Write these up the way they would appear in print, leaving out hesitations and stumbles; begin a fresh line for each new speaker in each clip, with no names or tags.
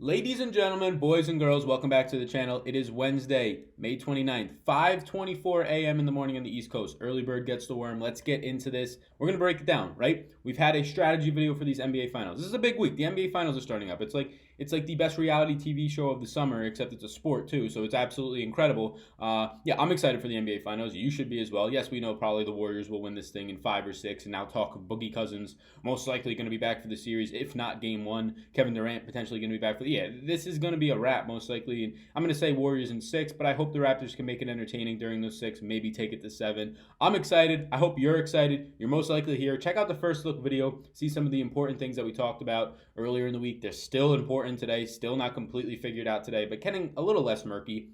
Ladies and gentlemen, boys and girls, welcome back to the channel. It is Wednesday, May 29th, 5:24 a.m. in the morning on the East Coast. Early bird gets the worm. Let's get into this. We're going to break it down, right? We've had a strategy video for these NBA Finals. This is a big week. The NBA Finals are starting up. It's like the best reality TV show of the summer, except it's a sport too, so it's absolutely incredible. Yeah, I'm excited for the NBA Finals. You should be as well. Yes, we know probably the Warriors will win this thing in 5 or 6, and now talk of Boogie Cousins most likely going to be back for the series, if not Game 1. Kevin Durant potentially going to be back for the... Yeah, this is going to be a wrap most likely. And I'm going to say Warriors in 6, but I hope the Raptors can make it entertaining during those 6, maybe take it to 7. I'm excited. I hope you're excited. You're most likely here. Check out the first look video. See some of the important things that we talked about earlier in the week. They're still important today. Still not completely figured out today, but getting a little less murky.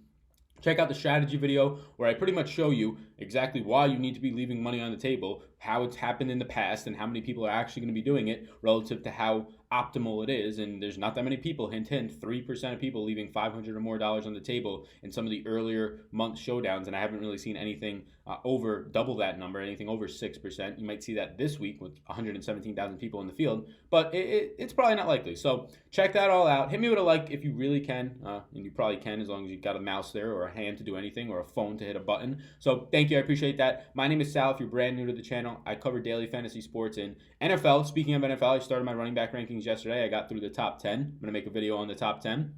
Check out the strategy video where I pretty much show you exactly why you need to be leaving money on the table, how it's happened in the past, and how many people are actually going to be doing it relative to how optimal it is. And there's not that many people, hint, hint, 3% of people leaving $500 or more on the table in some of the earlier month showdowns. And I haven't really seen anything over double that number, anything over 6%. You might see that this week with 117,000 people in the field, but it's probably not likely. So check that all out. Hit me with a like if you really can, and you probably can as long as you've got a mouse there or a hand to do anything or a phone to hit a button. So thank you. I appreciate that. My name is Sal. If you're brand new to the channel, I cover daily fantasy sports in NFL. Speaking of NFL, I started my running back rankings yesterday. I got through the top 10. I'm going to make a video on the top 10.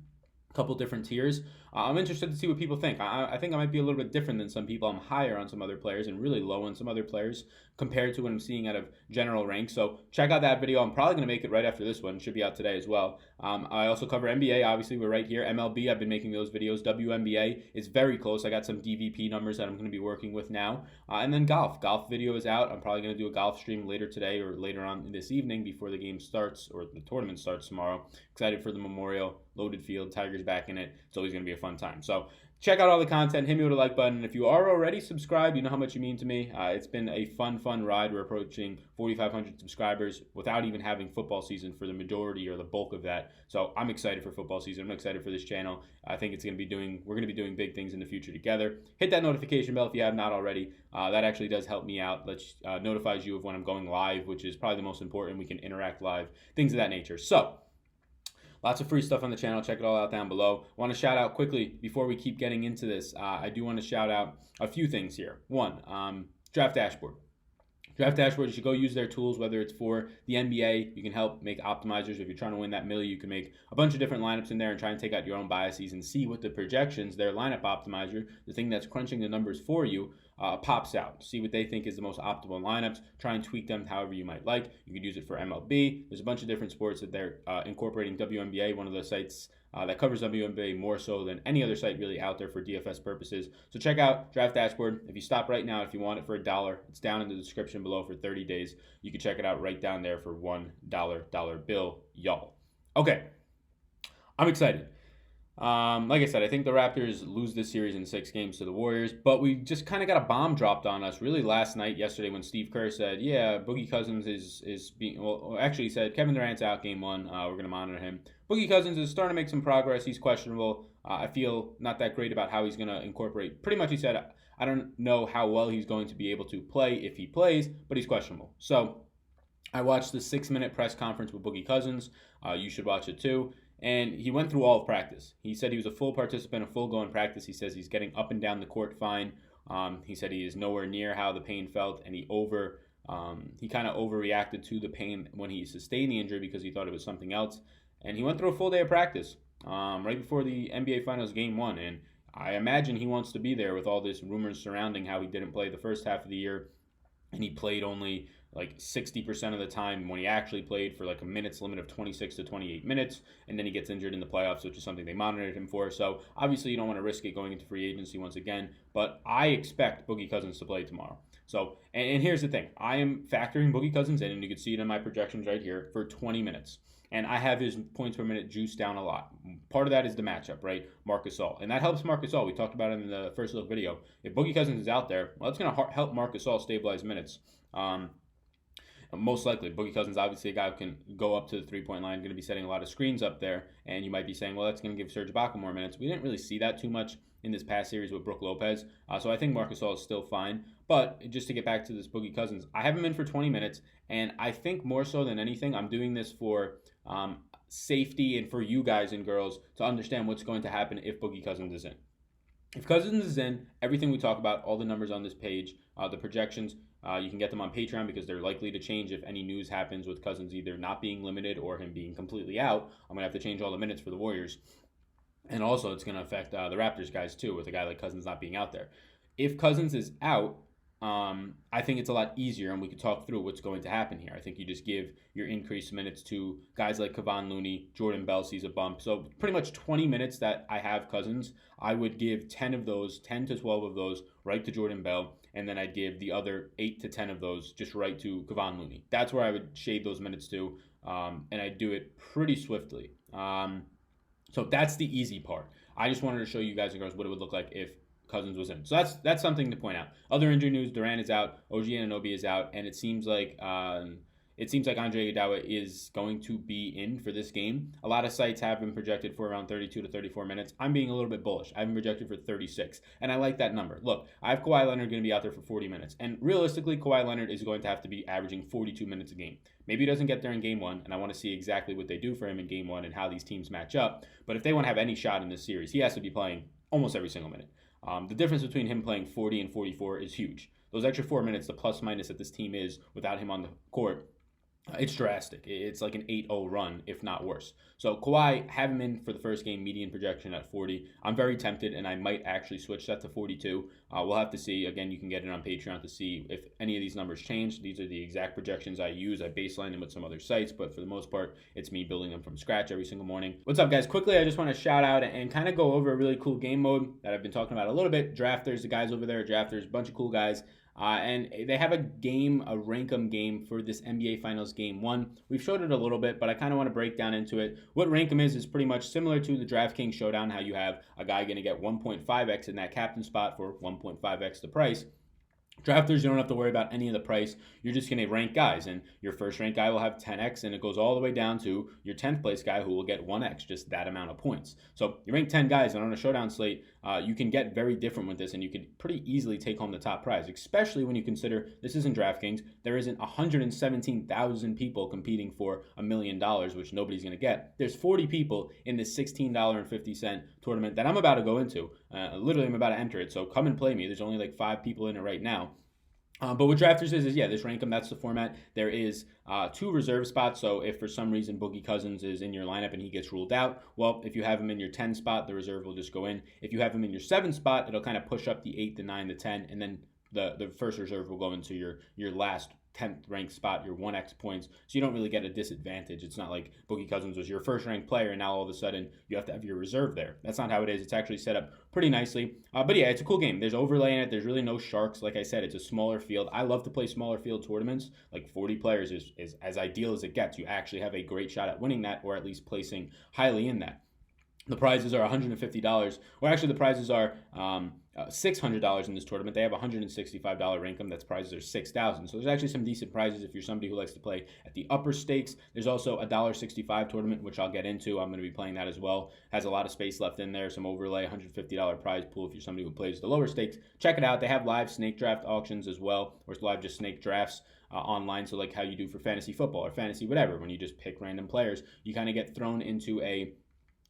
Couple different tiers. I'm interested to see what people think. I think I might be a little bit different than some people. I'm higher on some other players and really low on some other players compared to what I'm seeing out of general ranks. So check out that video. I'm probably going to make it right after this one. It should be out today as well. I also cover NBA. Obviously, we're right here. MLB, I've been making those videos. WNBA is very close. I got some DVP numbers that I'm going to be working with now. And then golf. Golf video is out. I'm probably going to do a golf stream later today or later on this evening before the game starts or the tournament starts tomorrow. Excited for the Memorial. Loaded field. Tigers back in it. It's always going to be a fun time. So check out all the content. Hit me with a like button. And if you are already subscribed, you know how much you mean to me. It's been a fun ride. We're approaching 4,500 subscribers without even having football season for the majority or the bulk of that. So I'm excited for football season. I'm excited for this channel. I think we're going to be doing big things in the future together. Hit that notification bell if you have not already. That actually does help me out. Notifies you of when I'm going live, which is probably the most important. We can interact live, things of that nature. So lots of free stuff on the channel. Check it all out down below. I want to shout out quickly before we keep getting into this. I do want to shout out a few things here. One, Draft Dashboard. Draft Dashboard, you should go use their tools, whether it's for the NBA. You can help make optimizers. If you're trying to win that milli, you can make a bunch of different lineups in there and try and take out your own biases and see what the projections, their lineup optimizer, the thing that's crunching the numbers for you, pops out. See what they think is the most optimal lineups. Try and tweak them however you might like. You could use it for MLB. There's a bunch of different sports that they're incorporating. WNBA, one of the sites that covers WNBA more so than any other site really out there for DFS purposes. So check out Draft Dashboard. If you stop right now, if you want it for $1, it's down in the description below for 30 days. You can check it out right down there for $1 bill, y'all. Okay, I'm excited. Like I said, I think the Raptors lose this series in 6 games to the Warriors, but we just kind of got a bomb dropped on us really yesterday when Steve Kerr said, yeah, Boogie Cousins is being, well, actually he said Kevin Durant's out Game 1. We're going to monitor him. Boogie Cousins is starting to make some progress. He's questionable. I feel not that great about how he's going to incorporate. Pretty much he said, I don't know how well he's going to be able to play if he plays, but he's questionable. So I watched the 6-minute press conference with Boogie Cousins. You should watch it too. And he went through all of practice. He said he was a full participant, a full go in practice. He says he's getting up and down the court fine. He said he is nowhere near how the pain felt, and he kind of overreacted to the pain when he sustained the injury because he thought it was something else. And he went through a full day of practice right before the NBA Finals Game 1. And I imagine he wants to be there with all this rumors surrounding how he didn't play the first half of the year, and he played only like 60% of the time when he actually played for like a minutes limit of 26 to 28 minutes, and then he gets injured in the playoffs, which is something they monitored him for. So obviously you don't want to risk it going into free agency once again, but I expect Boogie Cousins to play tomorrow. So, and here's the thing. I am factoring Boogie Cousins in, and you can see it in my projections right here, for 20 minutes. And I have his points per minute juiced down a lot. Part of that is the matchup, right? Marc Gasol. And that helps Marc Gasol. We talked about it in the first look video. If Boogie Cousins is out there, well, it's going to help Marc Gasol stabilize minutes. Most likely, Boogie Cousins obviously a guy who can go up to the three-point line, going to be setting a lot of screens up there, and you might be saying, well, that's going to give Serge Ibaka more minutes. We didn't really see that too much in this past series with Brook Lopez, so I think Marc Gasol is still fine. But just to get back to this Boogie Cousins, I have him in for 20 minutes, and I think more so than anything, I'm doing this for safety and for you guys and girls to understand what's going to happen if Boogie Cousins is in. If Cousins is in, everything we talk about, all the numbers on this page, the projections, you can get them on Patreon because they're likely to change if any news happens with Cousins either not being limited or him being completely out. I'm going to have to change all the minutes for the Warriors. And also, it's going to affect the Raptors guys too, with a guy like Cousins not being out there. If Cousins is out, I think it's a lot easier, and we could talk through what's going to happen here. I think you just give your increased minutes to guys like Kevon Looney, Jordan Bell sees a bump. So pretty much 20 minutes that I have Cousins, I would give 10 to 12 of those right to Jordan Bell, and then I'd give the other 8 to 10 of those just right to Kevon Looney. That's where I would shade those minutes to, and I'd do it pretty swiftly. So that's the easy part. I just wanted to show you guys and girls what it would look like if Cousins was in. So that's something to point out. Other injury news: Durant is out, OG Anunoby is out, and it seems like Andre Iguodala is going to be in for this game. A lot of sites have been projected for around 32 to 34 minutes. I'm being a little bit bullish. I've been projected for 36, and I like that number. Look, I have Kawhi Leonard going to be out there for 40 minutes, and realistically, Kawhi Leonard is going to have to be averaging 42 minutes a game. Maybe he doesn't get there in game one, and I want to see exactly what they do for him in game one and how these teams match up. But if they want to have any shot in this series, he has to be playing almost every single minute. The difference between him playing 40 and 44 is huge. Those extra 4 minutes, the plus minus that this team is without him on the court, it's drastic. It's like an 8-0 run, if not worse. So Kawhi, have him in for the first game, median projection at 40. I'm very tempted, and I might actually switch that to 42. We'll have to see. Again, you can get it on Patreon to see if any of these numbers change. These are the exact projections I use. I baseline them with some other sites, but for the most part, it's me building them from scratch every single morning. What's up, guys? Quickly, I just want to shout out and kind of go over a really cool game mode that I've been talking about a little bit. Drafters, the guys over there are drafters, a bunch of cool guys. And they have a rank 'em game for this NBA Finals Game 1. We've showed it a little bit, but I kind of want to break down into it. What rank 'em is pretty much similar to the Draftkings Showdown, how you have a guy going to get 1.5x in that captain spot for 1.5x the price. Drafters, you don't have to worry about any of the price. You're just going to rank guys, and your first ranked guy will have 10x, and it goes all the way down to your 10th place guy who will get 1x, just that amount of points. So you rank 10 guys, and on a showdown slate, you can get very different with this, and you can pretty easily take home the top prize, especially when you consider this isn't DraftKings. There isn't 117,000 people competing for $1 million, which nobody's going to get. There's 40 people in this $16.50 tournament that I'm about to go into. Literally, I'm about to enter it, so come and play me. There's only like 5 people in it right now. But what Drafters is this rank 'em, that's the format. There is 2 reserve spots, so if for some reason Boogie Cousins is in your lineup and he gets ruled out, well, if you have him in your 10 spot, the reserve will just go in. If you have him in your 7 spot, it'll kind of push up the 8, the 9, the 10, and then the first reserve will go into your last 10th ranked spot, your 1x points, so you don't really get a disadvantage. It's not like Boogie Cousins was your first ranked player and now all of a sudden you have to have your reserve there. That's not how it is. It's actually set up pretty nicely. But yeah, it's a cool game. There's overlay in it. There's really no sharks. Like I said, it's a smaller field. I love to play smaller field tournaments. Like 40 players is as ideal as it gets. You actually have a great shot at winning that, or at least placing highly in that. The prizes are $150, or actually the prizes are $600 in this tournament. They have a $165 rank 'em. That's prizes are $6,000. So there's actually some decent prizes if you're somebody who likes to play at the upper stakes. There's also a $1.65 tournament, which I'll get into. I'm going to be playing that as well. Has a lot of space left in there. Some overlay, $150 prize pool if you're somebody who plays the lower stakes. Check it out. They have live snake draft auctions as well, or it's live just snake drafts online. So like how you do for fantasy football or fantasy whatever, when you just pick random players, you kind of get thrown into a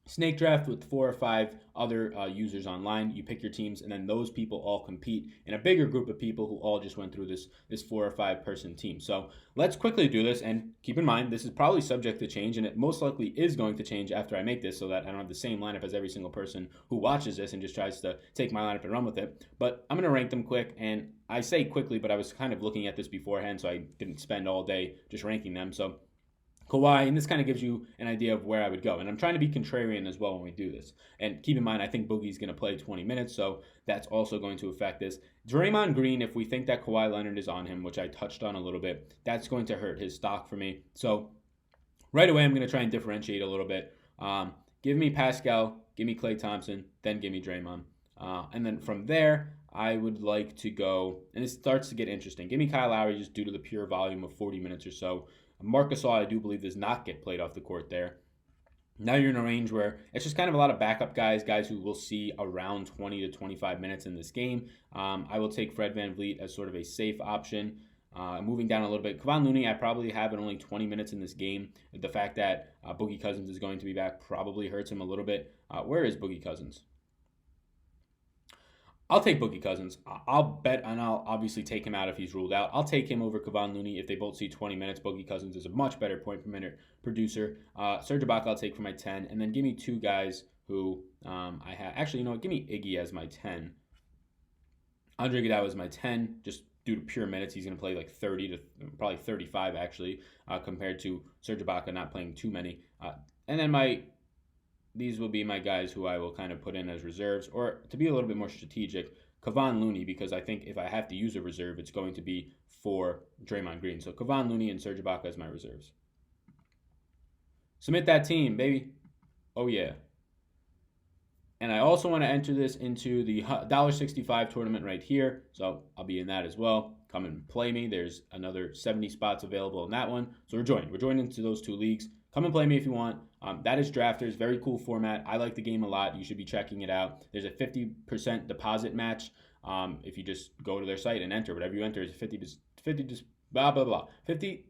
snake draft with 4 or 5 other users online. You pick your teams, and then those people all compete in a bigger group of people who all just went through this 4 or 5 person team. So let's quickly do this, and keep in mind this is probably subject to change, and it most likely is going to change after I make this, so that I don't have the same lineup as every single person who watches this and just tries to take my lineup and run with it. But I'm going to rank them quick, and I say quickly, but I was kind of looking at this beforehand, so I didn't spend all day just ranking them. So Kawhi, and this kind of gives you an idea of where I would go. And I'm trying to be contrarian as well when we do this. And keep in mind, I think Boogie's going to play 20 minutes, so that's also going to affect this. Draymond Green, if we think that Kawhi Leonard is on him, which I touched on a little bit, that's going to hurt his stock for me. So right away, I'm going to try and differentiate a little bit. Give me Pascal, give me Klay Thompson, then give me Draymond. And then from there, I would like to go, and it starts to get interesting. Give me Kyle Lowry just due to the pure volume of 40 minutes or so. Marc Gasol, I do believe, does not get played off the court there. Now you're in a range where it's just kind of a lot of backup guys who will see around 20 to 25 minutes in this game. I will take Fred VanVleet as sort of a safe option. Moving down a little bit, Kevon Looney, I probably have in only 20 minutes in this game. The fact that Boogie Cousins is going to be back probably hurts him a little bit. Where is Boogie Cousins? I'll take Boogie Cousins. I'll bet, and I'll obviously take him out if he's ruled out. I'll take him over Kevon Looney if they both see 20 minutes. Boogie Cousins is a much better point per minute producer. Serge Ibaka I'll take for my 10, and then give me two guys who I have. Actually, you know what? Give me Iggy as my 10. Andre Iguodala is my 10, just due to pure minutes. He's going to play like 30 to probably 35 actually, compared to Serge Ibaka not playing too many. And then these will be my guys who I will kind of put in as reserves, or to be a little bit more strategic, Kevon Looney, because I think if I have to use a reserve, it's going to be for Draymond Green. So Kevon Looney and Serge Ibaka as my reserves. Submit that team, baby. Oh, yeah. And I also want to enter this into the $1.65 tournament right here. So I'll be in that as well. Come and play me. There's another 70 spots available in that one. So we're joined. We're joined into those two leagues. Come and play me if you want. That is Drafters. Very cool format. I like the game a lot. You should be checking it out. There's a 50% deposit match. If you just go to their site and enter, whatever you enter is 50 blah, blah, blah. 50%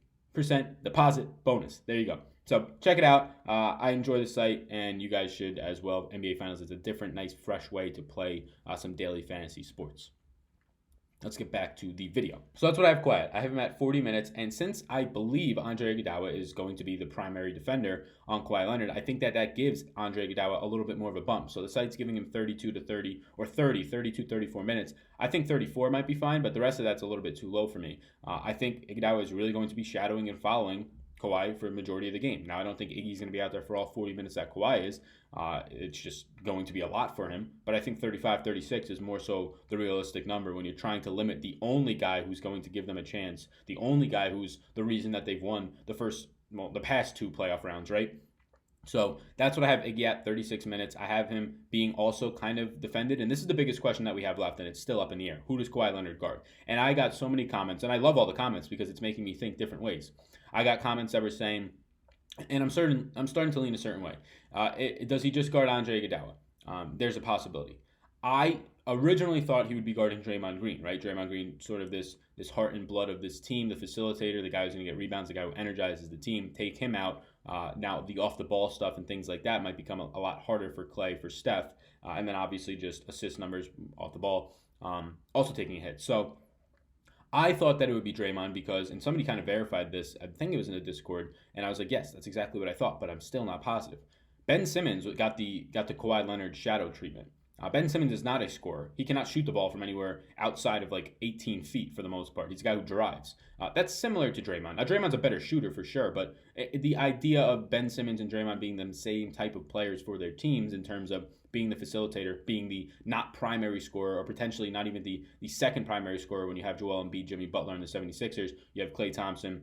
deposit bonus. There you go. So check it out. I enjoy the site, and you guys should as well. NBA Finals is a different, nice, fresh way to play some daily fantasy sports. Let's get back to the video. So that's what I have quiet. I have him at 40 minutes, and since I believe Andre Iguodala is going to be the primary defender on Kawhi Leonard, I think that gives Andre Iguodala a little bit more of a bump. So the site's giving him 32 to 30, or 32, 34 minutes. I think 34 might be fine, but the rest of that's a little bit too low for me. I think Iguodala is really going to be shadowing and following Kawhi for the majority of the game. Now, I don't think Iggy's going to be out there for all 40 minutes that Kawhi is. It's just going to be a lot for him. But I think 35, 36 is more so the realistic number when you're trying to limit the only guy who's going to give them a chance, the only guy who's the reason that they've won the past two playoff rounds, right? So that's what I have Iggy at, 36 minutes. I have him being also kind of defended. And this is the biggest question that we have left, and it's still up in the air. Who does Kawhi Leonard guard? And I got so many comments, and I love all the comments because it's making me think different ways. I got comments that were saying, and I'm starting to lean a certain way. Does he just guard Andre Iguodala? There's a possibility. I originally thought he would be guarding Draymond Green, right? Draymond Green, sort of this heart and blood of this team, the facilitator, the guy who's going to get rebounds, the guy who energizes the team. Take him out. Now the off-the-ball stuff and things like that might become a lot harder for Clay, for Steph, and then obviously just assist numbers off the ball, also taking a hit. So I thought that it would be Draymond because, and somebody kind of verified this, I think it was in the Discord, and I was like, yes, that's exactly what I thought, but I'm still not positive. Ben Simmons got the Kawhi Leonard shadow treatment. Ben Simmons is not a scorer. He cannot shoot the ball from anywhere outside of like 18 feet for the most part. He's a guy who drives. That's similar to Draymond. Now, Draymond's a better shooter for sure, but the idea of Ben Simmons and Draymond being the same type of players for their teams in terms of being the facilitator, being the not primary scorer, or potentially not even the second primary scorer when you have Joel Embiid, Jimmy Butler on the 76ers, you have Klay Thompson.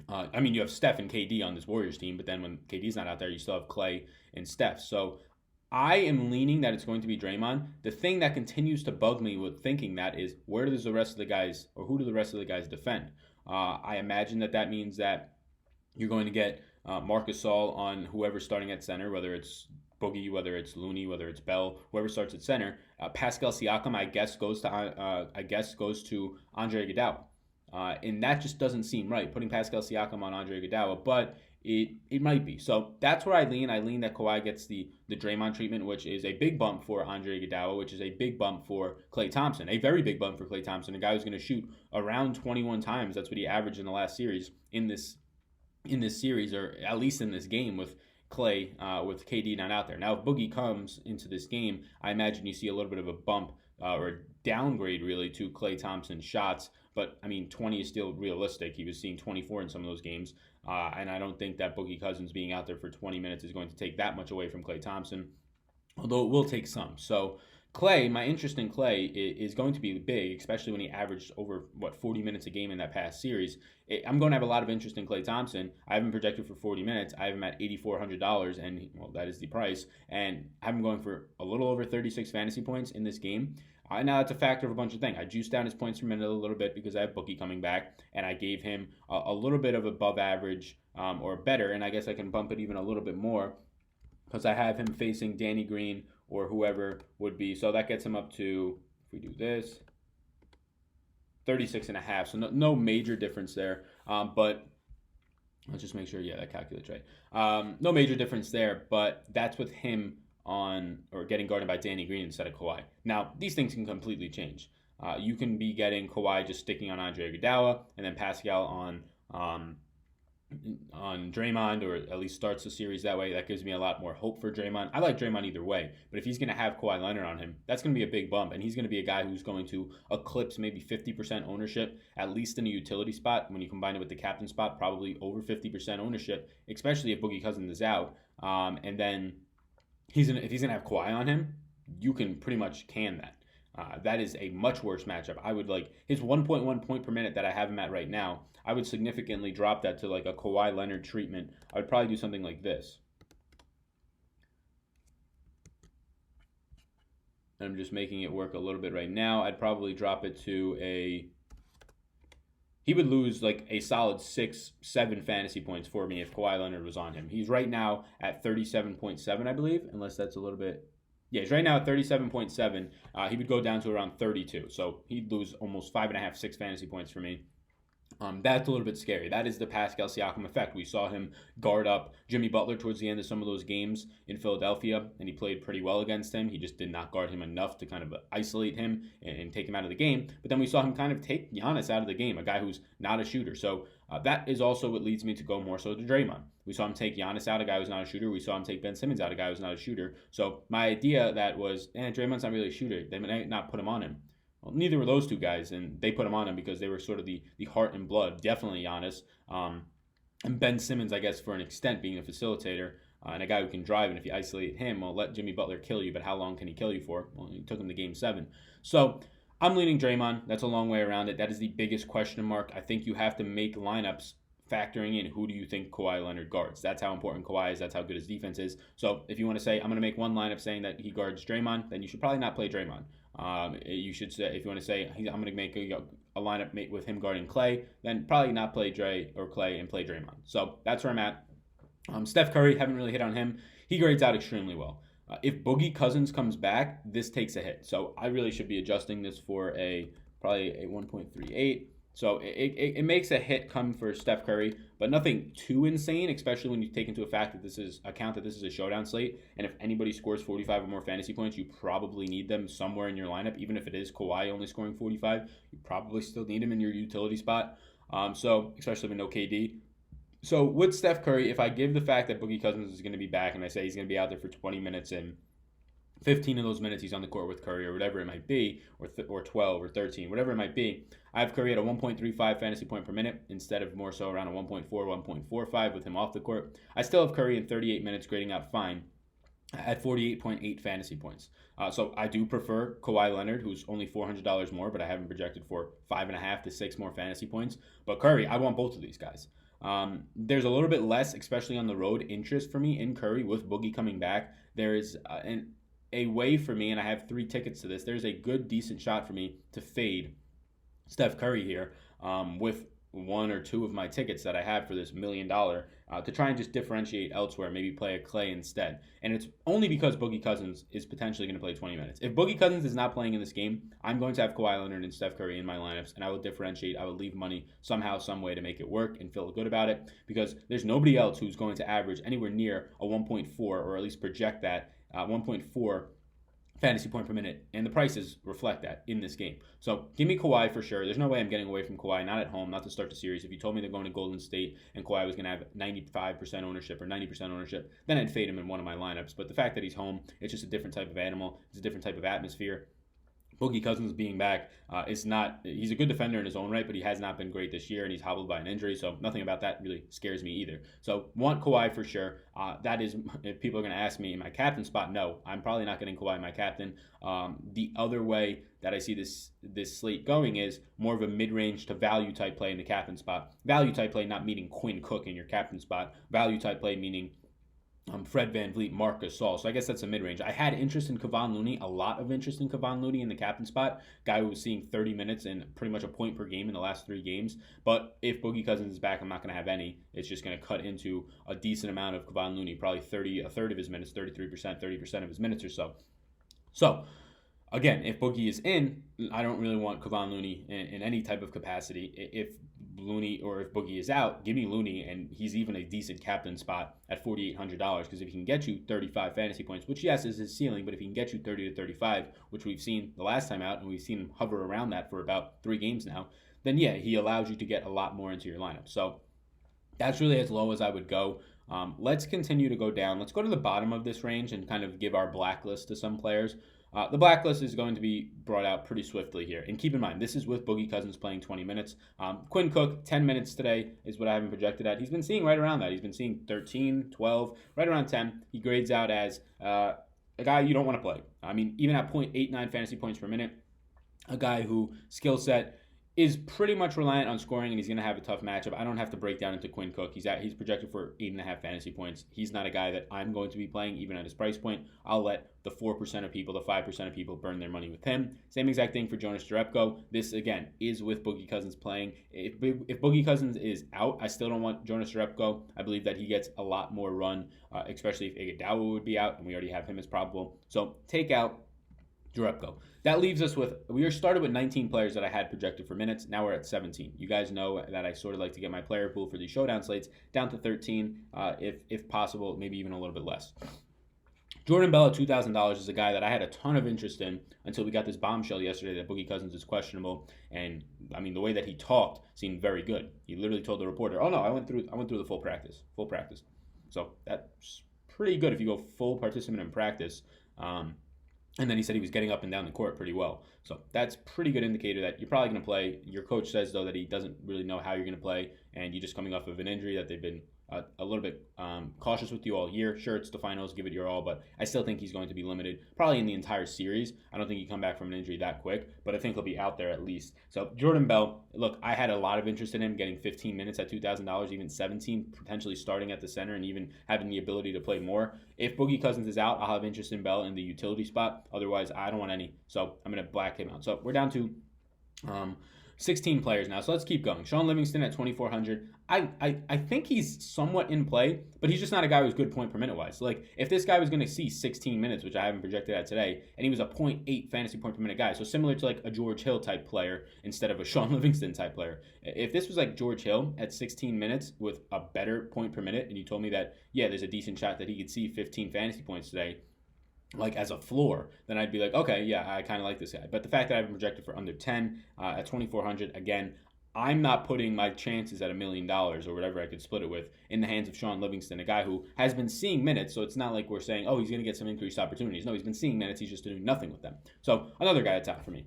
You have Steph and KD on this Warriors team, but then when KD's not out there, you still have Klay and Steph. So I am leaning that it's going to be Draymond. The thing that continues to bug me with thinking that is, where does the rest of the guys, or who do the rest of the guys defend? I imagine that means that you're going to get Marc Gasol on whoever's starting at center, whether it's Boogie, whether it's Looney, whether it's Bell, whoever starts at center. Pascal Siakam, I guess, goes to Andre Iguodala, and that just doesn't seem right. Putting Pascal Siakam on Andre Iguodala, but it might be. So that's where I lean. I lean that Kawhi gets the Draymond treatment, which is a big bump for Andre Iguodala, which is a big bump for Klay Thompson, a very big bump for Klay Thompson, a guy who's going to shoot around 21 times. That's what he averaged in the last series in this series, or at least in this game with Klay, with KD not out there. Now, if Boogie comes into this game, I imagine you see a little bit of a bump or a downgrade, really, to Klay Thompson's shots. But, 20 is still realistic. He was seeing 24 in some of those games. And I don't think that Boogie Cousins being out there for 20 minutes is going to take that much away from Klay Thompson, although it will take some. So Klay, my interest in Klay is going to be big, especially when he averaged over, 40 minutes a game in that past series. I'm going to have a lot of interest in Klay Thompson. I have him projected for 40 minutes. I have him at $8,400, and, that is the price. And I have him going for a little over 36 fantasy points in this game. Now, that's a factor of a bunch of things. I juiced down his points per minute a little bit because I have Boogie coming back, and I gave him a little bit of above average or better, and I guess I can bump it even a little bit more because I have him facing Danny Green or whoever would be. So that gets him up to, if we do this, 36.5. So no major difference there. But let's just make sure, yeah, that calculates right. No major difference there, but that's with him getting guarded by Danny Green instead of Kawhi. Now, these things can completely change. You can be getting Kawhi just sticking on Andre Iguodala and then Pascal on Draymond, or at least starts the series that way. That gives me a lot more hope for Draymond. I like Draymond either way, but if he's going to have Kawhi Leonard on him, that's going to be a big bump, and he's going to be a guy who's going to eclipse maybe 50% ownership, at least in a utility spot. When you combine it with the captain spot, probably over 50% ownership, especially if Boogie Cousins is out. And then if he's going to have Kawhi on him, you can pretty much can that. That is a much worse matchup. I would like his 1.1 point per minute that I have him at right now. I would significantly drop that to like a Kawhi Leonard treatment. I would probably do something like this. I'm just making it work a little bit right now. I'd probably drop it to he would lose like a solid 6-7 fantasy points for me if Kawhi Leonard was on him. He's right now at 37.7, I believe, unless that's a little bit. Yeah, he's right now at 37.7. He would go down to around 32. So he'd lose almost 5.5, 6 fantasy points for me. That's a little bit scary. That is the Pascal Siakam effect. We saw him guard up Jimmy Butler towards the end of some of those games in Philadelphia, and he played pretty well against him. He just did not guard him enough to kind of isolate him and take him out of the game. But then we saw him kind of take Giannis out of the game, a guy who's not a shooter. So that is also what leads me to go more so to Draymond. We saw him take Giannis out, a guy who's not a shooter. We saw him take Ben Simmons out, a guy who's not a shooter. So my idea that was, Draymond's not really a shooter. They might not put him on him. Well, neither were those two guys, and they put him on him because they were sort of the heart and blood. Definitely Giannis. And Ben Simmons, I guess, for an extent, being a facilitator and a guy who can drive. And if you isolate him, well, let Jimmy Butler kill you. But how long can he kill you for? Well, he took him to Game 7. So I'm leaning Draymond. That's a long way around it. That is the biggest question mark. I think you have to make lineups factoring in who do you think Kawhi Leonard guards. That's how important Kawhi is. That's how good his defense is. So if you want to say, I'm going to make one lineup saying that he guards Draymond, then you should probably not play Draymond. You should say, if you want to say, I'm going to make a lineup with him guarding Clay, then probably not play Dre or Clay and play Draymond. So that's where I'm at. Steph Curry, haven't really hit on him. He grades out extremely well. If Boogie Cousins comes back, this takes a hit. So I really should be adjusting this for probably a 1.38. So it makes a hit come for Steph Curry, but nothing too insane, especially when you take into account that this is a showdown slate. And if anybody scores 45 or more fantasy points, you probably need them somewhere in your lineup. Even if it is Kawhi only scoring 45, you probably still need him in your utility spot. So especially with no KD. So with Steph Curry, if I give the fact that Boogie Cousins is going to be back and I say he's going to be out there for 20 minutes and 15 of those minutes he's on the court with Curry or whatever it might be, or 12 or 13, whatever it might be, I have Curry at a 1.35 fantasy point per minute instead of more so around a 1.4, 1.45 with him off the court. I still have Curry in 38 minutes grading out fine at 48.8 fantasy points. So I do prefer Kawhi Leonard, who's only $400 more, but I have him projected for 5.5 to 6 more fantasy points. But Curry, I want both of these guys. There's a little bit less, especially on the road, interest for me in Curry with Boogie coming back. There is a way for me, and I have 3 tickets to this, there's a good, decent shot for me to fade Steph Curry here with 1 or 2 of my tickets that I have for this $1 million to try and just differentiate elsewhere, maybe play a Clay instead. And it's only because Boogie Cousins is potentially going to play 20 minutes. If Boogie Cousins is not playing in this game, I'm going to have Kawhi Leonard and Steph Curry in my lineups, and I will differentiate. I will leave money somehow, some way to make it work and feel good about it, because there's nobody else who's going to average anywhere near a 1.4, or at least project that 1.4 fantasy point per minute, and the prices reflect that in this game. So give me Kawhi for sure. There's no way I'm getting away from Kawhi, not at home, not to start the series. If you told me they're going to Golden State and Kawhi was going to have 95% ownership or 90% ownership, then I'd fade him in one of my lineups. But the fact that he's home, it's just a different type of animal. It's a different type of atmosphere. Boogie Cousins being back is not, he's a good defender in his own right, but he has not been great this year, and he's hobbled by an injury, so nothing about that really scares me either. So want Kawhi for sure. That is, if people are going to ask me in my captain spot, no, I'm probably not getting Kawhi in my captain. The other way that I see this slate going is more of a mid-range to value type play in the captain spot. Value type play not meaning Quinn Cook in your captain spot. Value type play meaning Fred VanVleet, Marc Gasol. So I guess that's a mid-range. I had interest in Kevon Looney, a lot of interest in Kevon Looney in the captain spot. Guy who was seeing 30 minutes and pretty much a point per game in the last 3 games. But if Boogie Cousins is back, I'm not going to have any. It's just going to cut into a decent amount of Kevon Looney, probably a third of his minutes, 33%, 30% of his minutes or so. So Again, if Boogie is in, I don't really want Kevon Looney in any type of capacity. If Looney or if Boogie is out, give me Looney, and he's even a decent captain spot at $4,800 because if he can get you 35 fantasy points, which yes is his ceiling, but if he can get you 30 to 35, which we've seen the last time out, and we've seen him hover around that for about 3 games now, then yeah, he allows you to get a lot more into your lineup. So that's really as low as I would go. Let's continue to go down. Let's go to the bottom of this range and kind of give our blacklist to some players. The blacklist is going to be brought out pretty swiftly here. And keep in mind, this is with Boogie Cousins playing 20 minutes. Quinn Cook, 10 minutes today is what I have him projected at. He's been seeing right around that. He's been seeing 13, 12, right around 10. He grades out as a guy you don't want to play. I mean, even at 0.89 fantasy points per minute, a guy who skill set is pretty much reliant on scoring, and he's going to have a tough matchup. I don't have to break down into Quinn Cook. He's projected for 8.5 fantasy points. He's not a guy that I'm going to be playing, even at his price point. I'll let the 4% of people, the 5% of people burn their money with him. Same exact thing for Jonas Jerebko. This, again, is with Boogie Cousins playing. If Boogie Cousins is out, I still don't want Jonas Jerebko. I believe that he gets a lot more run, especially if Iguodala would be out, and we already have him as probable. So take out Jerebko. That leaves us with, we started with 19 players that I had projected for minutes. Now we're at 17. You guys know that I sort of like to get my player pool for these showdown slates down to 13, if possible, maybe even a little bit less. Jordan Bell at $2,000 is a guy that I had a ton of interest in until we got this bombshell yesterday that Boogie Cousins is questionable. And I mean, the way that he talked seemed very good. He literally told the reporter, "Oh no, I went through the full practice." So that's pretty good if you go full participant in practice. And then he said he was getting up and down the court pretty well. So that's pretty good indicator that you're probably going to play. Your coach says, though, that he doesn't really know how you're going to play, and you're just coming off of an injury that they've been a little bit cautious with you all year. Sure, it's the finals, give it your all, but I still think he's going to be limited probably in the entire series. I don't think he come back from an injury that quick, but I think he'll be out there at least. So Jordan Bell, look, I had a lot of interest in him getting 15 minutes at $2,000, even 17, potentially starting at the center and even having the ability to play more. If Boogie Cousins is out, I'll have interest in Bell in the utility spot. Otherwise, I don't want any, so I'm going to black him out. So we're down to 16 players now, so let's keep going. Shawn Livingston at 2,400. I think he's somewhat in play, but he's just not a guy who's good point per minute wise. Like, if this guy was going to see 16 minutes, which I haven't projected at today, and he was a 0.8 fantasy point per minute guy, so similar to like a George Hill type player instead of a Shawn Livingston type player. If this was like George Hill at 16 minutes with a better point per minute, and you told me that, yeah, there's a decent shot that he could see 15 fantasy points today, like as a floor, then I'd be like, okay, yeah, I kind of like this guy. But the fact that I've been projected for under 10 at 2,400, again, I'm not putting my chances at $1 million or whatever I could split it with in the hands of Shawn Livingston, a guy who has been seeing minutes. So it's not like we're saying, oh, he's going to get some increased opportunities. No, he's been seeing minutes. He's just doing nothing with them. So another guy at top for me.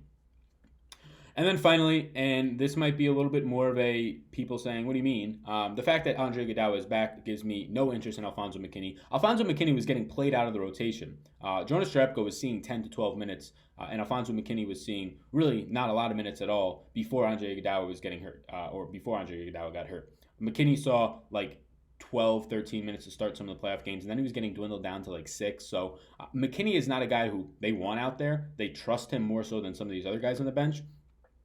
And then finally, and this might be a little bit more of a people saying, what do you mean? The fact that Andre Iguodala is back gives me no interest in Alfonso McKinney. Alfonso McKinney was getting played out of the rotation. Jonas Jerebko was seeing 10 to 12 minutes, and Alfonso McKinney was seeing really not a lot of minutes at all before Andre Iguodala was getting hurt, or before Andre Iguodala got hurt. McKinney saw like 12, 13 minutes to start some of the playoff games, and then he was getting dwindled down to like 6. So McKinney is not a guy who they want out there. They trust him more so than some of these other guys on the bench.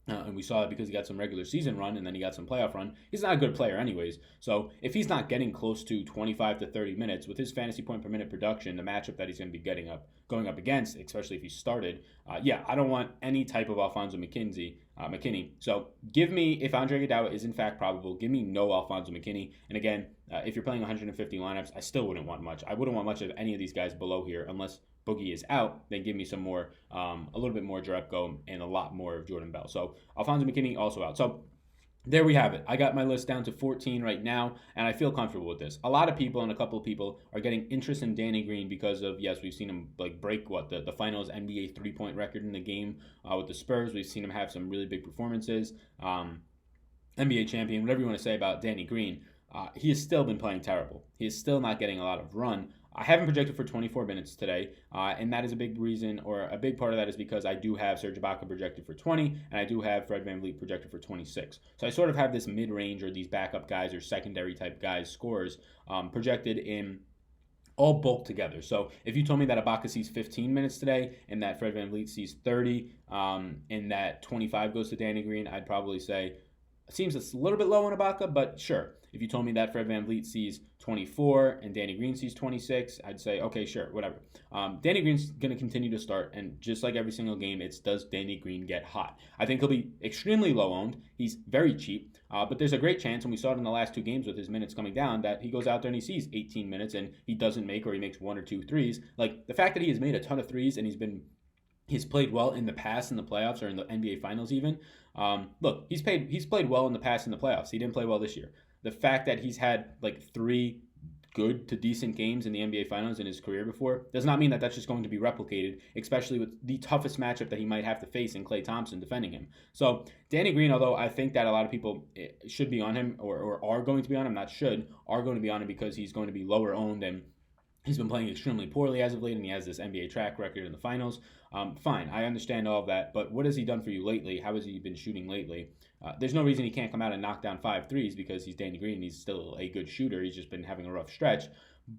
And we saw that because he got some regular season run and then he got some playoff run. He's not a good player anyways. So if he's not getting close to 25 to 30 minutes with his fantasy point per minute production, the matchup that he's going to be going up against, especially if he started, I don't want any type of Alfonso McKinney. So give me, if Andre Iguodala is in fact probable, give me no Alfonso McKinney. And again, if you're playing 150 lineups, I still wouldn't want much. I wouldn't want much of any of these guys below here unless Boogie is out, then give me some more, a little bit more Jerebko and a lot more of Jordan Bell. So Alfonso McKinney also out. So there we have it. I got my list down to 14 right now, and I feel comfortable with this. A lot of people and a couple of people are getting interest in Danny Green because of, yes, we've seen him like break the finals NBA 3-point record in the game with the Spurs. We've seen him have some really big performances. NBA champion, whatever you want to say about Danny Green. He has still been playing terrible. He is still not getting a lot of run. I haven't projected for 24 minutes today, and that is a big reason, or a big part of that is because I do have Serge Ibaka projected for 20, and I do have Fred VanVleet projected for 26. So I sort of have this mid-range or these backup guys or secondary type guys scores projected in all bulk together. So if you told me that Ibaka sees 15 minutes today and that Fred VanVleet sees 30 and that 25 goes to Danny Green, I'd probably say It seems it's a little bit low on Ibaka, but sure. If you told me that Fred VanVleet sees 24 and Danny Green sees 26, I'd say, okay, sure, whatever. Danny Green's going to continue to start, and just like every single game, it's does Danny Green get hot? I think he'll be extremely low owned. He's very cheap, but there's a great chance, and we saw it in the last 2 games with his minutes coming down, that he goes out there and he sees 18 minutes and he doesn't make, or he makes 1 or 2 threes. Like, the fact that he has made a ton of threes and he's played well in the past in the playoffs or in the NBA Finals even. Look, he's played well in the past in the playoffs. He didn't play well this year. The fact that he's had like 3 good to decent games in the NBA Finals in his career before does not mean that that's just going to be replicated, especially with the toughest matchup that he might have to face in Klay Thompson defending him. So Danny Green, although I think that a lot of people should be on him or are going to be on him, are going to be on him because he's going to be lower owned and he's been playing extremely poorly as of late, and he has this NBA track record in the finals. Fine, I understand all of that, but what has he done for you lately? How has he been shooting lately? There's no reason he can't come out and knock down 5 threes because he's Danny Green and he's still a good shooter. He's just been having a rough stretch.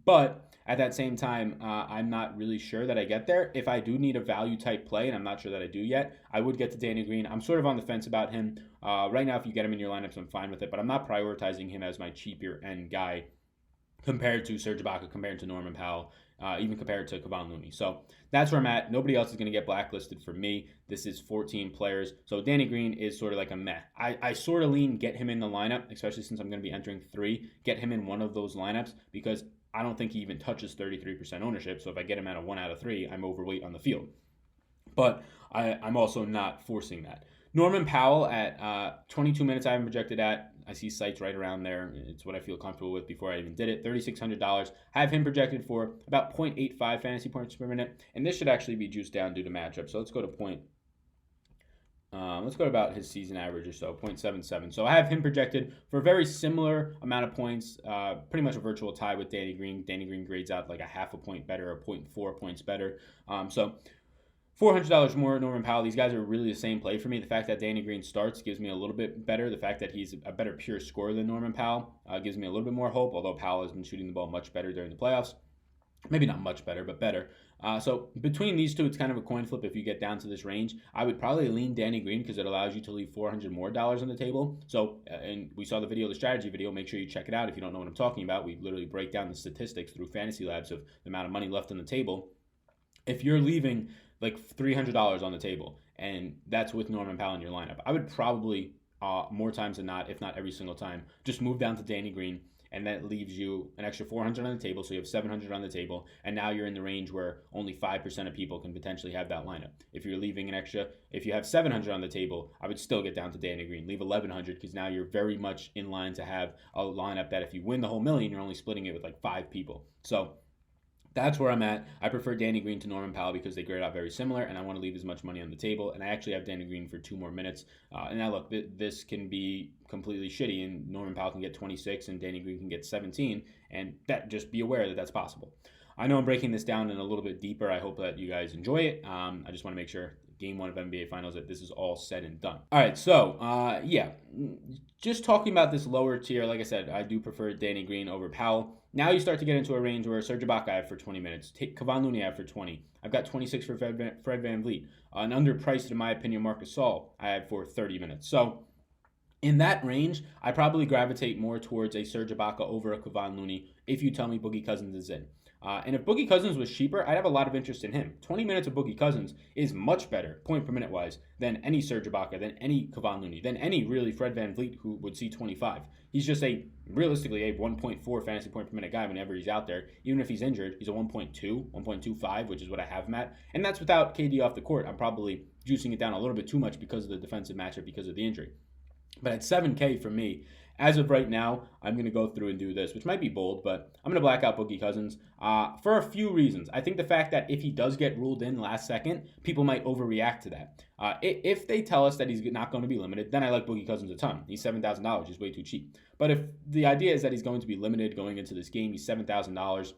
But at that same time, I'm not really sure that I get there. If I do need a value type play, and I'm not sure that I do yet, I would get to Danny Green. I'm sort of on the fence about him. Right now, if you get him in your lineups, I'm fine with it, but I'm not prioritizing him as my cheaper end guy compared to Serge Ibaka, compared to Norman Powell, even compared to Kevon Looney. So that's where I'm at. Nobody else is going to get blacklisted for me. This is 14 players. So Danny Green is sort of like a meh. I sort of lean get him in the lineup, especially since I'm going to be entering 3. Get him in one of those lineups because I don't think he even touches 33% ownership. So if I get him at a 1 out of 3, I'm overweight on the field. But I'm also not forcing that. Norman Powell at 22 minutes I haven't projected at. I see sites right around there. It's what I feel comfortable with before I even did it. $3,600. Have him projected for about 0.85 fantasy points per minute. And this should actually be juiced down due to matchup. So let's go to let's go to about his season average or so, 0.77. So I have him projected for a very similar amount of points, pretty much a virtual tie with Danny Green. Danny Green grades out like a half a point better, or 0.4 points better. So $400 more Norman Powell. These guys are really the same play for me. The fact that Danny Green starts gives me a little bit better. The fact that he's a better pure scorer than Norman Powell gives me a little bit more hope, although Powell has been shooting the ball much better during the playoffs. Maybe not much better, but better. So between these two, it's kind of a coin flip if you get down to this range. I would probably lean Danny Green because it allows you to leave $400 more on the table. So, and we saw the video, the strategy video. Make sure you check it out if you don't know what I'm talking about. We literally break down the statistics through Fantasy Labs of the amount of money left on the table. If you're leaving like $300 on the table, and that's with Norman Powell in your lineup, I would probably, more times than not, if not every single time, just move down to Danny Green, and that leaves you an extra $400 on the table, so you have $700 on the table, and now you're in the range where only 5% of people can potentially have that lineup. If you're leaving an extra, if you have $700 on the table, I would still get down to Danny Green. Leave $1,100 because now you're very much in line to have a lineup that if you win the whole million, you're only splitting it with like 5 people. So that's where I'm at. I prefer Danny Green to Norman Powell because they grade out very similar, and I want to leave as much money on the table. And I actually have Danny Green for 2 more minutes. And now look, this can be completely shitty, and Norman Powell can get 26, and Danny Green can get 17, and that just be aware that that's possible. I know I'm breaking this down in a little bit deeper. I hope that you guys enjoy it. I just want to make sure Game 1 of NBA Finals that this is all said and done. All right, so yeah, just talking about this lower tier. Like I said, I do prefer Danny Green over Powell. Now you start to get into a range where Serge Ibaka I have for 20 minutes. Take Kevon Looney I have for 20. I've got 26 for Fred VanVleet. An underpriced, in my opinion, Marcus Gasol I have for 30 minutes. So in that range, I probably gravitate more towards a Serge Ibaka over a Kevon Looney if you tell me Boogie Cousins is in. And if Boogie Cousins was cheaper, I'd have a lot of interest in him. 20 minutes of Boogie Cousins is much better, point per minute wise, than any Serge Ibaka, than any Kevon Looney, than any really Fred VanVleet who would see 25. He's just realistically a 1.4 fantasy point per minute guy whenever he's out there. Even if he's injured, he's a 1.2, 1.25, which is what I have him at. And that's without KD off the court. I'm probably juicing it down a little bit too much because of the defensive matchup, because of the injury. But at $7K for me, as of right now, I'm going to go through and do this, which might be bold, but I'm going to black out Boogie Cousins for a few reasons. I think the fact that if he does get ruled in last second, people might overreact to that. If they tell us that he's not going to be limited, then I like Boogie Cousins a ton. He's $7,000. He's way too cheap. But if the idea is that he's going to be limited going into this game, he's $7,000,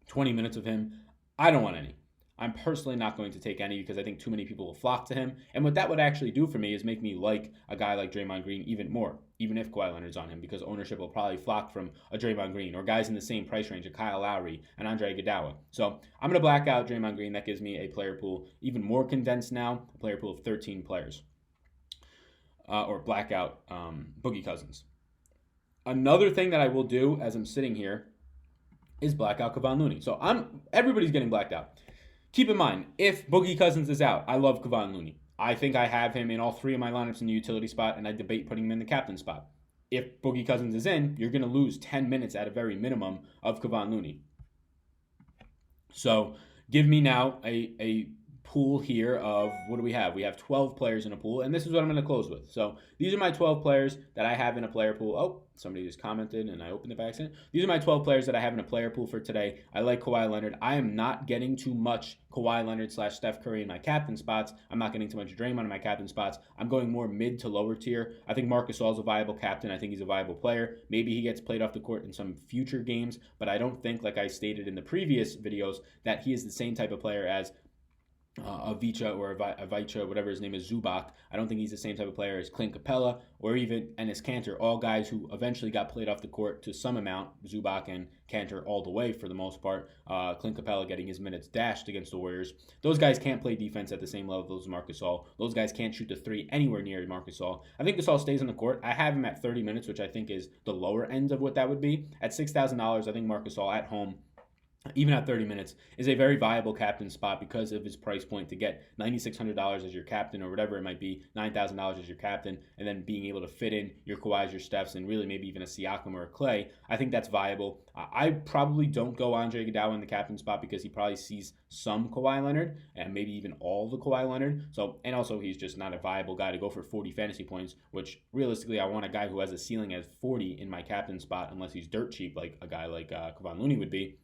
20 minutes of him, I don't want any. I'm personally not going to take any because I think too many people will flock to him. And what that would actually do for me is make me like a guy like Draymond Green even more, even if Kawhi Leonard's on him, because ownership will probably flock from a Draymond Green or guys in the same price range, a Kyle Lowry and Andre Iguodala. So I'm going to black out Draymond Green. That gives me a player pool even more condensed now, a player pool of 13 players. or blackout Boogie Cousins. Another thing that I will do as I'm sitting here is blackout Kevon Looney. So everybody's getting blacked out. Keep in mind, if Boogie Cousins is out, I love Kevon Looney. I think I have him in all three of my lineups in the utility spot, and I debate putting him in the captain spot. If Boogie Cousins is in, you're going to lose 10 minutes at a very minimum of Kevon Looney. So give me now a pool here of, what do we have? We have 12 players in a pool, and this is what I'm going to close with. So these are my 12 players that I have in a player pool. Oh, somebody just commented and I opened it by accident. These are my 12 players that I have in a player pool for today. I like Kawhi Leonard. I am not getting too much Kawhi Leonard / Steph Curry in my captain spots. I'm not getting too much Draymond in my captain spots. I'm going more mid to lower tier. I think Marc Gasol is a viable captain. I think he's a viable player. Maybe he gets played off the court in some future games, but I don't think, like I stated in the previous videos, that he is the same type of player as Avicii or Avicii, whatever his name is, Zubac. I don't think he's the same type of player as Clint Capella or even Enes Kanter, all guys who eventually got played off the court to some amount. Zubac and Kanter all the way for the most part. Clint Capella getting his minutes dashed against the Warriors. Those guys can't play defense at the same level as Marc Gasol. Those guys can't shoot the three anywhere near Marc Gasol. I think Gasol stays on the court. I have him at 30 minutes, which I think is the lower end of what that would be. At $6,000, I think Marc Gasol at home, even at 30 minutes, is a very viable captain spot because of his price point. To get $9,600 as your captain, or whatever it might be, $9,000 as your captain, and then being able to fit in your Kawhis, your Stephs, and really maybe even a Siakam or a Clay, I think that's viable. I probably don't go Andre Iguodala in the captain spot because he probably sees some Kawhi Leonard and maybe even all the Kawhi Leonard. So, and also he's just not a viable guy to go for 40 fantasy points, which realistically I want a guy who has a ceiling as 40 in my captain spot, unless he's dirt cheap like a guy like Kevon Looney would be.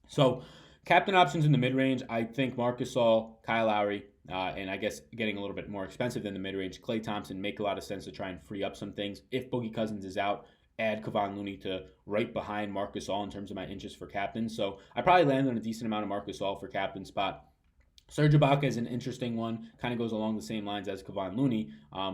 So, captain options in the mid-range, I think Marc Gasol, Kyle Lowry, and I guess getting a little bit more expensive than the mid-range, Klay Thompson make a lot of sense to try and free up some things. If Boogie Cousins is out, add Kevon Looney to right behind Marc Gasol in terms of my interest for captain. So I probably land on a decent amount of Marc Gasol for captain spot. Serge Ibaka is an interesting one, kind of goes along the same lines as Kevon Looney,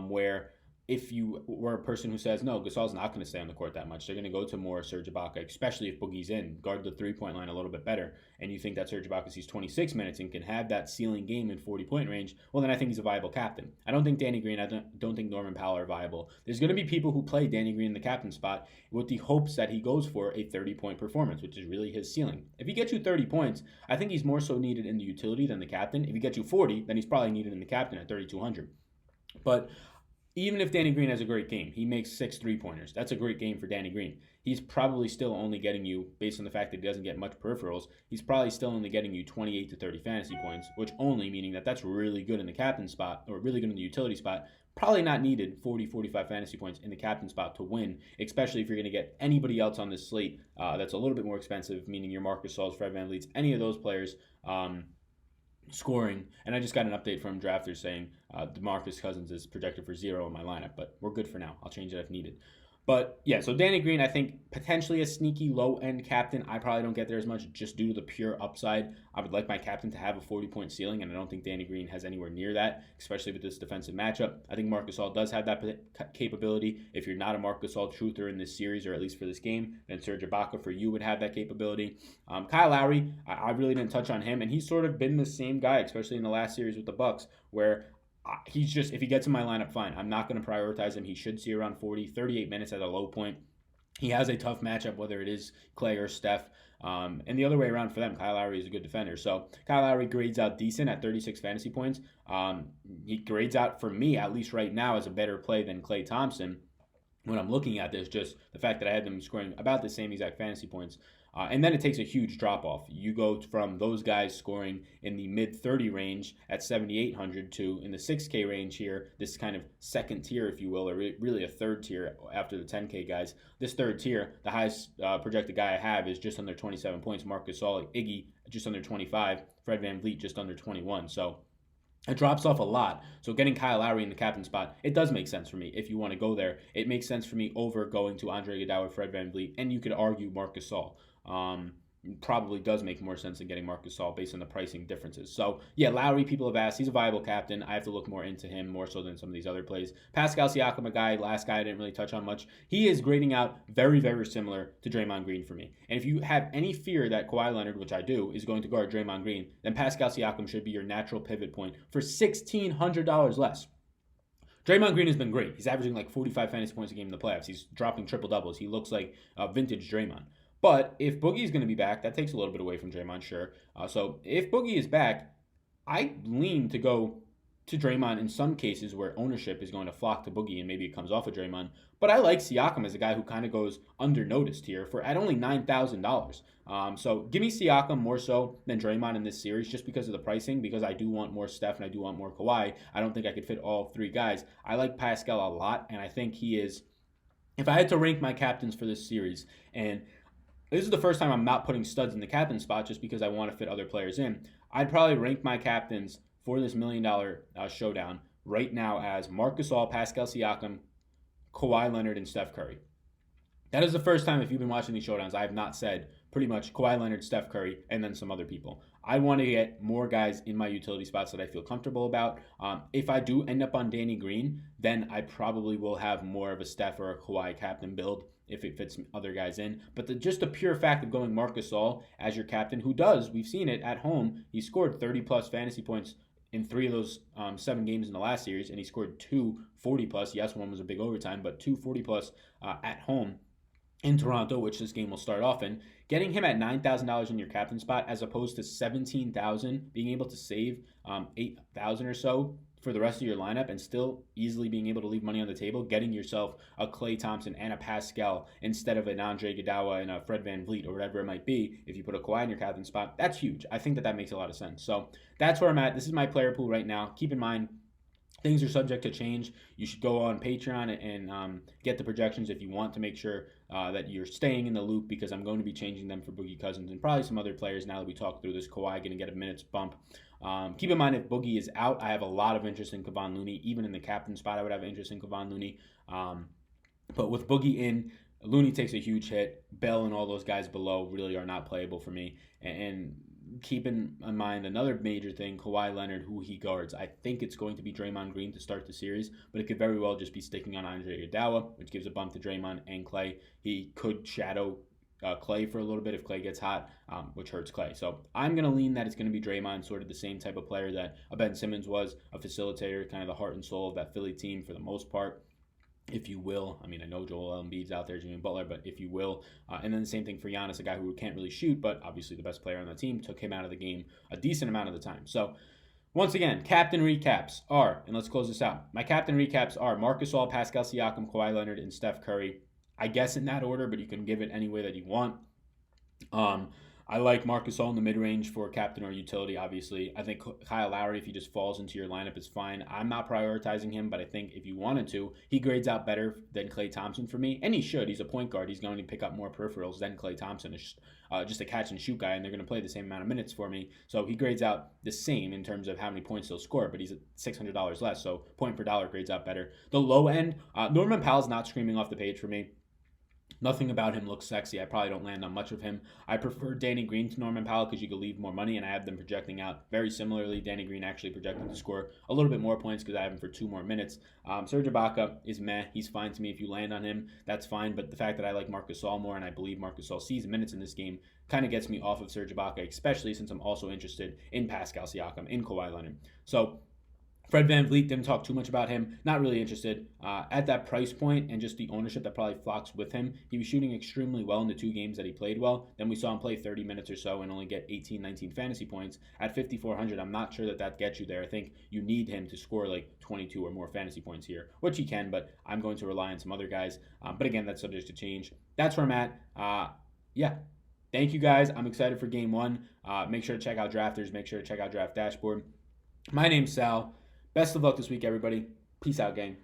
where if you were a person who says, no, Gasol's not going to stay on the court that much, they're going to go to more Serge Ibaka, especially if Boogie's in, guard the three-point line a little bit better, and you think that Serge Ibaka sees 26 minutes and can have that ceiling game in 40-point range, well, then I think he's a viable captain. I don't think Danny Green, I don't think Norman Powell are viable. There's going to be people who play Danny Green in the captain spot with the hopes that he goes for a 30-point performance, which is really his ceiling. If he gets you 30 points, I think he's more so needed in the utility than the captain. If he gets you 40, then he's probably needed in the captain at 3,200. But even if Danny Green has a great game, he makes 6 3-pointers. That's a great game for Danny Green. He's probably still only getting you, based on the fact that he doesn't get much peripherals, he's probably still only getting you 28 to 30 fantasy points, which only meaning that that's really good in the captain spot, or really good in the utility spot. Probably not needed 40, 45 fantasy points in the captain spot to win, especially if you're going to get anybody else on this slate that's a little bit more expensive, meaning your Marc Gasols, Fred VanVleets, any of those players scoring. And I just got an update from Drafters saying DeMarcus Cousins is projected for 0 in my lineup, but we're good for now. I'll change it if needed. But yeah, so Danny Green, I think potentially a sneaky low-end captain. I probably don't get there as much just due to the pure upside. I would like my captain to have a 40-point ceiling, and I don't think Danny Green has anywhere near that, especially with this defensive matchup. I think Marc Gasol does have that capability. If you're not a Marc Gasol truther in this series, or at least for this game, then Serge Ibaka for you would have that capability. Kyle Lowry, I really didn't touch on him, and he's sort of been the same guy, especially in the last series with the Bucks, where he's just, if he gets in my lineup, fine. I'm not going to prioritize him. He should see around 40, 38 minutes at a low point. He has a tough matchup, whether it is Clay or Steph. And the other way around for them, Kyle Lowry is a good defender. So Kyle Lowry grades out decent at 36 fantasy points. He grades out, for me, at least right now, as a better play than Klay Thompson. When I'm looking at this, just the fact that I had them scoring about the same exact fantasy points. And then it takes a huge drop-off. You go from those guys scoring in the mid-30 range at 7,800 to in the 6K range here, this kind of second tier, if you will, or really a third tier after the 10K guys. This third tier, the highest projected guy I have is just under 27 points. Marc Gasol, Iggy, just under 25. Fred VanVleet, just under 21. So it drops off a lot. So getting Kyle Lowry in the captain spot, it does make sense for me if you want to go there. It makes sense for me over going to Andre Iguodala, Fred VanVleet, and you could argue Marc Gasol. Probably does make more sense than getting Marc Gasol based on the pricing differences. So, yeah, Lowry, people have asked. He's a viable captain. I have to look more into him, more so than some of these other plays. Pascal Siakam, a guy, last guy I didn't really touch on much. He is grading out very, very similar to Draymond Green for me. And if you have any fear that Kawhi Leonard, which I do, is going to guard Draymond Green, then Pascal Siakam should be your natural pivot point for $1,600 less. Draymond Green has been great. He's averaging like 45 fantasy points a game in the playoffs. He's dropping triple doubles. He looks like vintage Draymond. But if Boogie's going to be back, that takes a little bit away from Draymond, sure. So if Boogie is back, I lean to go to Draymond in some cases where ownership is going to flock to Boogie and maybe it comes off of Draymond. But I like Siakam as a guy who kind of goes undernoticed here for at only $9,000. So give me Siakam more so than Draymond in this series just because of the pricing, because I do want more Steph and I do want more Kawhi. I don't think I could fit all three guys. I like Pascal a lot, and I think he is, if I had to rank my captains for this series, and this is the first time I'm not putting studs in the captain spot just because I want to fit other players in, I'd probably rank my captains for this $1 million showdown right now as Marc Gasol, Pascal Siakam, Kawhi Leonard, and Steph Curry. That is the first time, if you've been watching these showdowns, I have not said pretty much Kawhi Leonard, Steph Curry, and then some other people. I want to get more guys in my utility spots that I feel comfortable about. If I do end up on Danny Green, then I probably will have more of a Steph or a Kawhi captain build if it fits other guys in. But just the pure fact of going Marc Gasol as your captain, who does, we've seen it at home, he scored 30-plus fantasy points in 3 of those 7 games in the last series, and he scored 2 40-plus. Yes, one was a big overtime, but 2 40-plus at home in Toronto, which this game will start off in. Getting him at $9,000 in your captain spot as opposed to $17,000, being able to save $8,000 or so for the rest of your lineup and still easily being able to leave money on the table, getting yourself a Klay Thompson and a Pascal instead of an Andre Iguodala and a Fred VanVleet or whatever it might be, if you put a Kawhi in your captain spot, that's huge. I think that makes a lot of sense. So that's where I'm at. This is my player pool right now. Keep in mind, things are subject to change. You should go on Patreon and get the projections if you want to make sure that you're staying in the loop, because I'm going to be changing them for Boogie Cousins and probably some other players now that we talk through this. Kawhi going to get a minutes bump. Keep in mind, if Boogie is out, I have a lot of interest in Kevon Looney. Even in the captain spot, I would have interest in Kevon Looney. But with Boogie in, Looney takes a huge hit. Bell and all those guys below really are not playable for me. And keep in mind another major thing, Kawhi Leonard, who he guards. I think it's going to be Draymond Green to start the series, but it could very well just be sticking on Andre Iguodala, which gives a bump to Draymond and Klay. He could shadow Klay for a little bit if Klay gets hot, which hurts Klay. So I'm going to lean that it's going to be Draymond, sort of the same type of player that a Ben Simmons was, a facilitator, kind of the heart and soul of that Philly team for the most part, if you will. I mean, I know Joel Embiid's out there, Jimmy Butler, but if you will. And then the same thing for Giannis, a guy who can't really shoot, but obviously the best player on the team, took him out of the game a decent amount of the time. So once again, captain recaps are, and let's close this out. My captain recaps are Marc Gasol, Pascal Siakam, Kawhi Leonard, and Steph Curry. I guess in that order, but you can give it any way that you want. I like Marc Gasol in the mid-range for captain or utility, obviously. I think Kyle Lowry, if he just falls into your lineup, is fine. I'm not prioritizing him, but I think if you wanted to, he grades out better than Klay Thompson for me. And he should. He's a point guard. He's going to pick up more peripherals than Klay Thompson. Is just a catch-and-shoot guy, and they're going to play the same amount of minutes for me. So he grades out the same in terms of how many points he'll score, but he's at $600 less, so point per dollar grades out better. The low end, Norman Powell's not screaming off the page for me. Nothing about him looks sexy. I probably don't land on much of him. I prefer Danny Green to Norman Powell because you could leave more money, and I have them projecting out very similarly. Danny Green actually projected to score a little bit more points because I have him for 2 more minutes. Serge Ibaka is meh. He's fine to me. If you land on him, that's fine. But the fact that I like Marc Gasol more, and I believe Marc Gasol sees minutes in this game, kind of gets me off of Serge Ibaka, especially since I'm also interested in Pascal Siakam, in Kawhi Leonard. So Fred VanVleet, didn't talk too much about him. Not really interested. At that price point and just the ownership that probably flocks with him, he was shooting extremely well in the 2 games that he played well. Then we saw him play 30 minutes or so and only get 18, 19 fantasy points. At 5,400, I'm not sure that gets you there. I think you need him to score like 22 or more fantasy points here, which he can, but I'm going to rely on some other guys. But again, that's subject to change. That's where I'm at. Yeah. Thank you, guys. I'm excited for Game 1. Make sure to check out Drafters. Make sure to check out Draft Dashboard. My name's Sal. Best of luck this week, everybody. Peace out, gang.